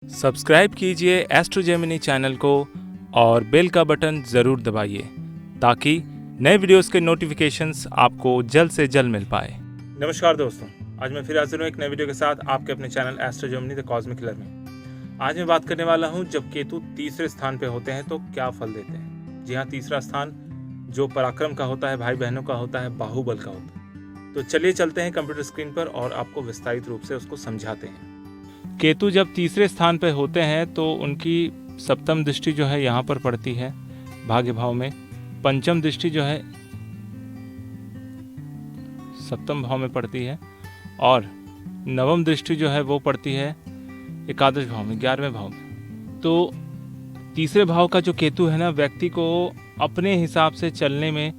Subscribe कीजिए astro Gemini channel को और बेल का बटन ज़रूर दबाइए ताकि नए वीडियोस के नोटिफिकेशंस आपको जल्द से जल्द मिल पाए। नमस्कार दोस्तों, आज मैं फिर हाजिर हूँ एक नए वीडियो के साथ आपके अपने channel astro Gemini the cosmic killer में। आज मैं बात करने वाला हूँ जब केतु तीसरे स्थान पे होते हैं तो क्या फल देते हैं। जी हाँ, तीसरा स्थान जो पराक्रम का होता है, भाई बहनों का होता है, बाहुबल का होता है। तो चलिए चलते हैं कंप्यूटर स्क्रीन पर और आपको विस्तारित रूप से उसको समझाते हैं। केतु जब तीसरे स्थान पर होते हैं तो उनकी सप्तम दृष्टि जो है यहाँ पर पड़ती है भाग्य भाव में, पंचम दृष्टि जो है सप्तम भाव में पड़ती है और नवम दृष्टि जो है वो पड़ती है एकादश भाव में, 11वें भाव में। तो तीसरे भाव का जो केतु है ना, व्यक्ति को अपने हिसाब से चलने में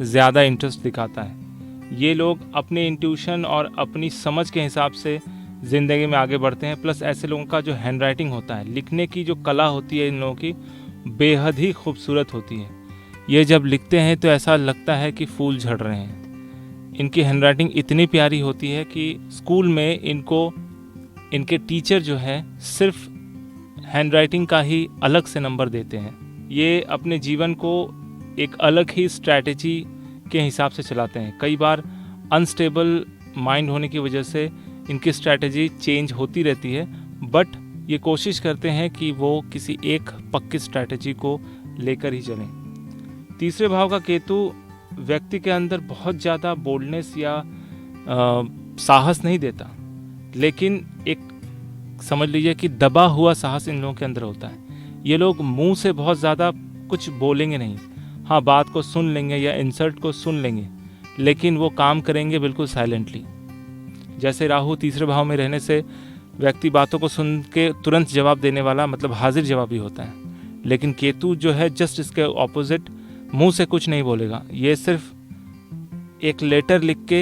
ज़्यादा इंटरेस्ट दिखाता है। ये लोग अपने इंट्यूशन और अपनी समझ के हिसाब से ज़िंदगी में आगे बढ़ते हैं। प्लस ऐसे लोगों का जो हैंड राइटिंग होता है, लिखने की जो कला होती है, इन लोगों की बेहद ही खूबसूरत होती है। ये जब लिखते हैं तो ऐसा लगता है कि फूल झड़ रहे हैं। इनकी हैंड राइटिंग इतनी प्यारी होती है कि स्कूल में इनके टीचर जो है सिर्फ हैंड राइटिंग का ही अलग से नंबर देते हैं। ये अपने जीवन को एक अलग ही स्ट्रैटेजी के हिसाब से चलाते हैं। कई बार अनस्टेबल माइंड होने की वजह से इनकी स्ट्रैटेजी चेंज होती रहती है, बट ये कोशिश करते हैं कि वो किसी एक पक्की स्ट्रैटेजी को लेकर ही चलें। तीसरे भाव का केतु व्यक्ति के अंदर बहुत ज़्यादा बोल्डनेस या साहस नहीं देता, लेकिन एक समझ लीजिए कि दबा हुआ साहस इन लोगों के अंदर होता है। ये लोग मुंह से बहुत ज़्यादा कुछ बोलेंगे नहीं, हाँ बात को सुन लेंगे या इंसल्ट को सुन लेंगे, लेकिन वो काम करेंगे बिल्कुल साइलेंटली। जैसे राहु तीसरे भाव में रहने से व्यक्ति बातों को सुन के तुरंत जवाब देने वाला, मतलब हाजिर जवाबी होता है, लेकिन केतु जो है जस्ट इसके ऑपोजिट, मुंह से कुछ नहीं बोलेगा। ये सिर्फ एक लेटर लिख के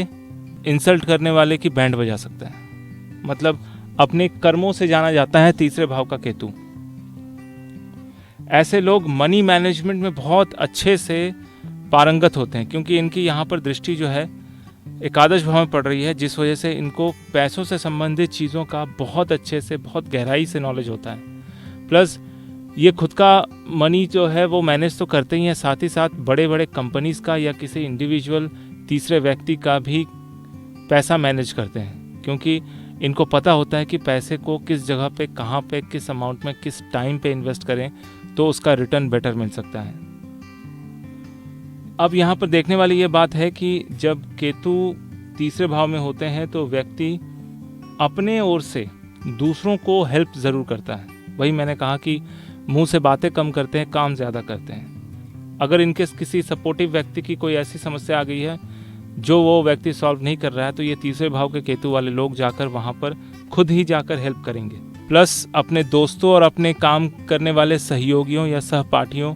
इंसल्ट करने वाले की बैंड बजा सकता है। मतलब अपने कर्मों से जाना जाता है तीसरे भाव का केतु। ऐसे लोग मनी मैनेजमेंट में बहुत अच्छे से पारंगत होते हैं, क्योंकि इनकी यहाँ पर दृष्टि जो है एकादश भाव में पड़ रही है, जिस वजह से इनको पैसों से संबंधित चीज़ों का बहुत अच्छे से, बहुत गहराई से नॉलेज होता है। प्लस ये खुद का मनी जो है वो मैनेज तो करते ही हैं, साथ ही साथ बड़े बड़े कंपनीज़ का या किसी इंडिविजुअल तीसरे व्यक्ति का भी पैसा मैनेज करते हैं, क्योंकि इनको पता होता है कि पैसे को किस जगह पे, कहाँ पे, किस अमाउंट में, किस टाइम पे इन्वेस्ट करें तो उसका रिटर्न बेटर मिल सकता है। अब यहाँ पर देखने वाली ये बात है कि जब केतु तीसरे भाव में होते हैं तो व्यक्ति अपने ओर से दूसरों को हेल्प ज़रूर करता है। वही मैंने कहा कि मुंह से बातें कम करते हैं, काम ज़्यादा करते हैं। अगर इनके किसी सपोर्टिव व्यक्ति की कोई ऐसी समस्या आ गई है जो वो व्यक्ति सॉल्व नहीं कर रहा है, तो ये तीसरे भाव के केतु वाले लोग जाकर वहाँ पर खुद ही जाकर हेल्प करेंगे। प्लस अपने दोस्तों और अपने काम करने वाले सहयोगियों या सहपाठियों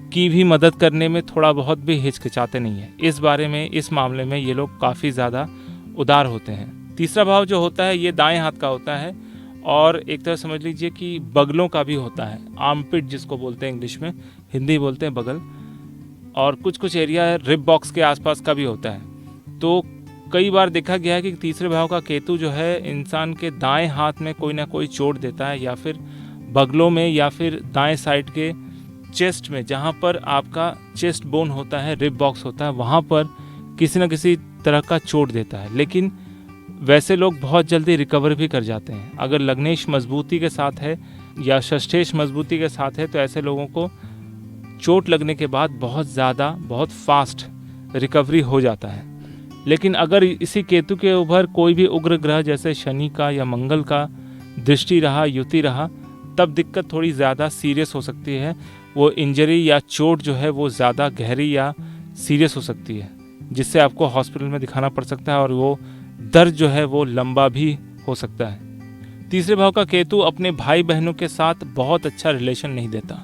की भी मदद करने में थोड़ा बहुत भी हिचकिचाते नहीं है। इस बारे में, इस मामले में ये लोग काफ़ी ज़्यादा उदार होते हैं। तीसरा भाव जो होता है ये दाएं हाथ का होता है और एक तरह समझ लीजिए कि बगलों का भी होता है। आर्मपिट जिसको बोलते हैं इंग्लिश में, हिंदी बोलते हैं बगल, और कुछ कुछ एरिया रिब बॉक्स के आसपास का भी होता है। तो कई बार देखा गया है कि तीसरे भाव का केतु जो है इंसान के दाएं हाथ में कोई ना कोई चोट देता है, या फिर बगलों में, या फिर दाएं साइड के चेस्ट में, जहाँ पर आपका चेस्ट बोन होता है, रिब बॉक्स होता है, वहाँ पर किसी न किसी तरह का चोट देता है। लेकिन वैसे लोग बहुत जल्दी रिकवर भी कर जाते हैं। अगर लग्नेश मजबूती के साथ है या षष्ठेश मजबूती के साथ है तो ऐसे लोगों को चोट लगने के बाद बहुत फास्ट रिकवरी हो जाता है। लेकिन अगर इसी केतु के ऊपर कोई भी उग्र ग्रह जैसे शनि का या मंगल का दृष्टि रहा, युति रहा, तब दिक्कत थोड़ी ज़्यादा सीरियस हो सकती है। वो इंजरी या चोट जो है वो ज़्यादा गहरी या सीरियस हो सकती है, जिससे आपको हॉस्पिटल में दिखाना पड़ सकता है और वो दर्द जो है वो लंबा भी हो सकता है। तीसरे भाव का केतु अपने भाई बहनों के साथ बहुत अच्छा रिलेशन नहीं देता।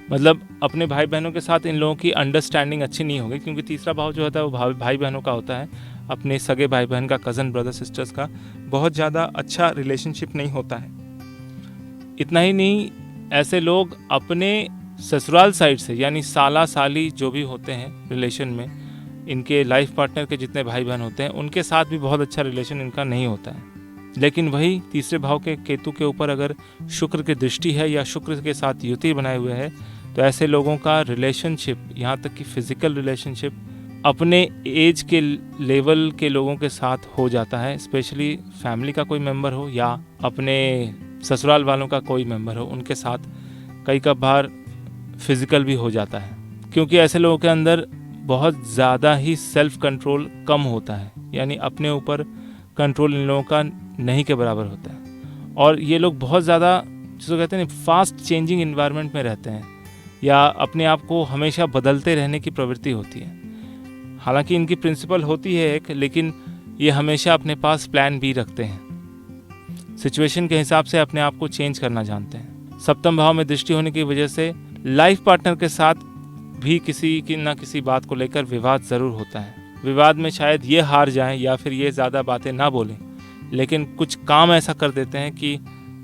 मतलब अपने भाई बहनों के साथ इन लोगों की अंडरस्टैंडिंग अच्छी नहीं होगी, क्योंकि तीसरा भाव जो होता है वो भाई बहनों का होता है। अपने सगे भाई बहन का, कज़न ब्रदर सिस्टर्स का बहुत ज़्यादा अच्छा रिलेशनशिप नहीं होता है। इतना ही नहीं, ऐसे लोग अपने ससुराल साइड से, यानी साला साली जो भी होते हैं रिलेशन में, इनके लाइफ पार्टनर के जितने भाई बहन होते हैं उनके साथ भी बहुत अच्छा रिलेशन इनका नहीं होता है। लेकिन वही तीसरे भाव के केतु के ऊपर अगर शुक्र की दृष्टि है या शुक्र के साथ युति बनाए हुए है तो ऐसे लोगों का रिलेशनशिप, यहाँ तक कि फिजिकल रिलेशनशिप अपने एज के लेवल के लोगों के साथ हो जाता है, स्पेशली फैमिली का कोई मेंबर हो या अपने ससुराल वालों का कोई मेंबर हो, उनके साथ कई बार फिजिकल भी हो जाता है, क्योंकि ऐसे लोगों के अंदर बहुत ज़्यादा ही सेल्फ कंट्रोल कम होता है, यानी अपने ऊपर कंट्रोल इन लोगों का नहीं के बराबर होता है। और ये लोग बहुत ज़्यादा जिसको कहते हैं फास्ट चेंजिंग इन्वायरमेंट में रहते हैं या अपने आप को हमेशा बदलते रहने की प्रवृत्ति होती है। हालांकि इनकी प्रिंसिपल होती है एक, लेकिन ये हमेशा अपने पास प्लान भी रखते हैं, सिचुएशन के हिसाब से अपने आप को चेंज करना जानते हैं। सप्तम भाव में दृष्टि होने की वजह से लाइफ पार्टनर के साथ भी किसी की ना किसी बात को लेकर विवाद ज़रूर होता है। विवाद में शायद ये हार जाएं या फिर ये ज़्यादा बातें ना बोलें, लेकिन कुछ काम ऐसा कर देते हैं कि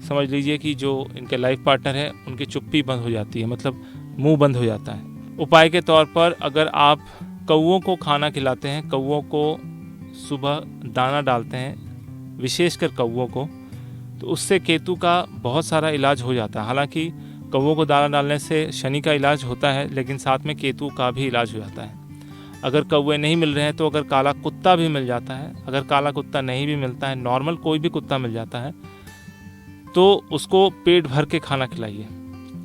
समझ लीजिए कि जो इनके लाइफ पार्टनर है उनकी चुप्पी बंद हो जाती है, मतलब मुंह बंद हो जाता है। उपाय के तौर पर अगर आप कौवों को खाना खिलाते हैं, कौवों को सुबह दाना डालते हैं, विशेषकर कौवों को, तो उससे केतु का बहुत सारा इलाज हो जाता है। हालांकि कौवों को दाना डालने से शनि का इलाज होता है, लेकिन साथ में केतु का भी इलाज हो जाता है। अगर कौवे नहीं मिल रहे हैं तो अगर काला कुत्ता भी मिल जाता है, अगर काला कुत्ता नहीं भी मिलता है, नॉर्मल कोई भी कुत्ता मिल जाता है, तो उसको पेट भर के खाना खिलाइए।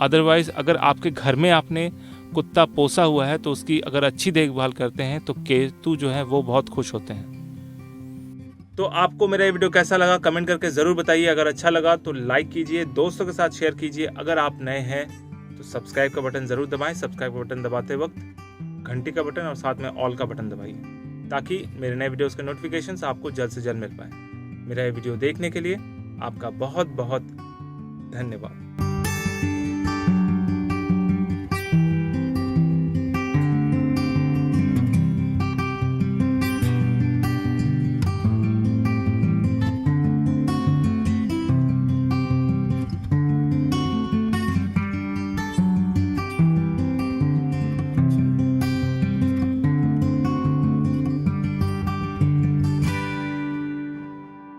अदरवाइज अगर आपके घर में आपने कुत्ता पोसा हुआ है तो उसकी अगर अच्छी देखभाल करते हैं तो केतु जो है वो बहुत खुश होते हैं। तो आपको मेरा ये वीडियो कैसा लगा कमेंट करके ज़रूर बताइए। अगर अच्छा लगा तो लाइक कीजिए, दोस्तों के साथ शेयर कीजिए। अगर आप नए हैं तो सब्सक्राइब का बटन ज़रूर दबाएं। सब्सक्राइब का बटन दबाते वक्त घंटी का बटन और साथ में ऑल का बटन दबाइए, ताकि मेरे नए वीडियोस के नोटिफिकेशंस आपको जल्द से जल्द मिल पाए। मेरा ये वीडियो देखने के लिए आपका बहुत बहुत धन्यवाद।